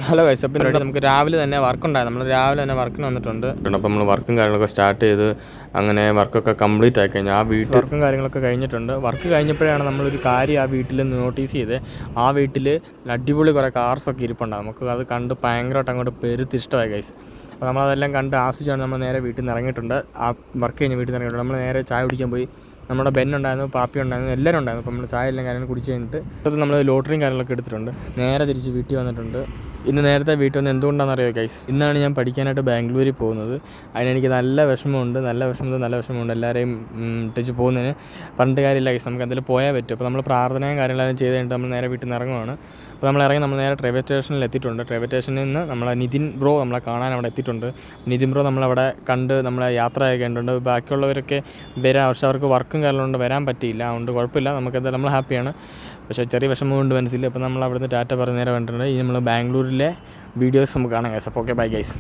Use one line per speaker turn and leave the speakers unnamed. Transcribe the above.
Hello guys, അപ്പോൾ നമുക്ക് രാവിലെ തന്നെ വർക്കുണ്ടായിരുന്നു. നമ്മൾ രാവിലെ തന്നെ വർക്കിന് വന്നിട്ടുണ്ട്. അപ്പോൾ നമ്മൾ വർക്കും കാര്യങ്ങളൊക്കെ സ്റ്റാർട്ട് ചെയ്ത് അങ്ങനെ വർക്കൊക്കെ കംപ്ലീറ്റ് ആയി കഴിഞ്ഞാൽ ആ വീട്ടിൽ വർക്കും കാര്യങ്ങളൊക്കെ കഴിഞ്ഞിട്ടുണ്ട്. വർക്ക് കഴിഞ്ഞപ്പോഴാണ് നമ്മളൊരു കാര്യം ആ വീട്ടിൽ നോട്ടീസ് ചെയ്ത്. ആ വീട്ടിൽ അടിപൊളി കുറേ കാർസൊക്കെ ഇരിപ്പുണ്ടാകും. നമുക്ക് അത് കണ്ട് ഭയങ്കരമായിട്ട് അങ്ങോട്ട് പെരുത്തിഷ്ടമായി ഗൈസ്. അപ്പോൾ നമ്മളതെല്ലാം കണ്ട് ആസ്വദിച്ചാണ് നമ്മൾ നേരെ വീട്ടിൽ നിന്ന് ഇറങ്ങിയിട്ടുണ്ട്. ആ വർക്ക് കഴിഞ്ഞ് വീട്ടിൽ നിന്ന് ഇറങ്ങിയിട്ടുണ്ട്. നമ്മൾ നേരെ ചായ കുടിക്കാൻ പോയി. നമ്മുടെ ബെന്നുണ്ടായിരുന്നു, പാപ്പി ഉണ്ടായിരുന്നു, എല്ലാവരും ഉണ്ടായിരുന്നു. അപ്പോൾ നമ്മൾ ചായ എല്ലാം കാര്യങ്ങൾ കുടിച്ച് കഴിഞ്ഞിട്ട് അത് നമ്മൾ ലോട്ടറിയും കാര്യങ്ങളൊക്കെ എടുത്തിട്ടുണ്ട്. നേരെ തിരിച്ച് വീട്ടിൽ വന്നിട്ടുണ്ട്. ഇന്ന് നേരത്തെ വീട്ടിൽ വന്ന് എന്തുകൊണ്ടാണെന്ന് അറിയാമോ ഗൈസ്? ഇന്നാണ് ഞാൻ പഠിക്കാനായിട്ട് ബാംഗ്ലൂരിൽ പോകുന്നത്. അതിനെനിക്ക് നല്ല വിഷമമുണ്ട്. നല്ല വിഷമമുണ്ട് എല്ലാവരെയും ഇട്ടിച്ച് പോകുന്നതിന്. പറഞ്ഞിട്ട് കാര്യമില്ല ഗൈസ്, നമുക്ക് എന്തെങ്കിലും പോയാൽ പറ്റും. അപ്പോൾ നമ്മൾ പ്രാർത്ഥനയും കാര്യങ്ങളെല്ലാം ചെയ്ത് കഴിഞ്ഞിട്ട് നമ്മൾ നേരെ വീട്ടിൽ നിന്ന് ഇറങ്ങുവാണ്. അപ്പോൾ നമ്മൾ നേരെ റെയിൽവേ സ്റ്റേഷനിൽ എത്തിയിട്ടുണ്ട്. റെയിൽവേ സ്റ്റേഷനിൽ നിന്ന് നമ്മളെ നിതിൻ ബ്രോ നമ്മളെ കാണാൻ അവിടെ എത്തിയിട്ടുണ്ട്. നിതിൻ ബ്രോ നമ്മളവിടെ കണ്ട് നമ്മളെ യാത്ര ആയിട്ടുണ്ട്. ബാക്കിയുള്ളവരൊക്കെ വരാം, പക്ഷേ അവർക്ക് വർക്കും കാര്യങ്ങളുണ്ട്, വരാൻ പറ്റിയില്ല. അതുകൊണ്ട് കുഴപ്പമില്ല, നമുക്കെന്തായാലും നമ്മൾ ഹാപ്പിയാണ്. പക്ഷേ ചെറിയ വിഷമം കൊണ്ട് മനസ്സിൽ. അപ്പോൾ നമ്മൾ അവിടുന്ന് ടാറ്റ പറഞ്ഞ് നേരെ കണ്ടിട്ടുണ്ട്. ഈ നമ്മൾ ബാംഗ്ലൂരിലെ വീഡിയോസ് നമുക്ക് കാണാം ഗൈസ്. അപ്പോൾ ഓക്കെ, ബൈ ഗൈസ്.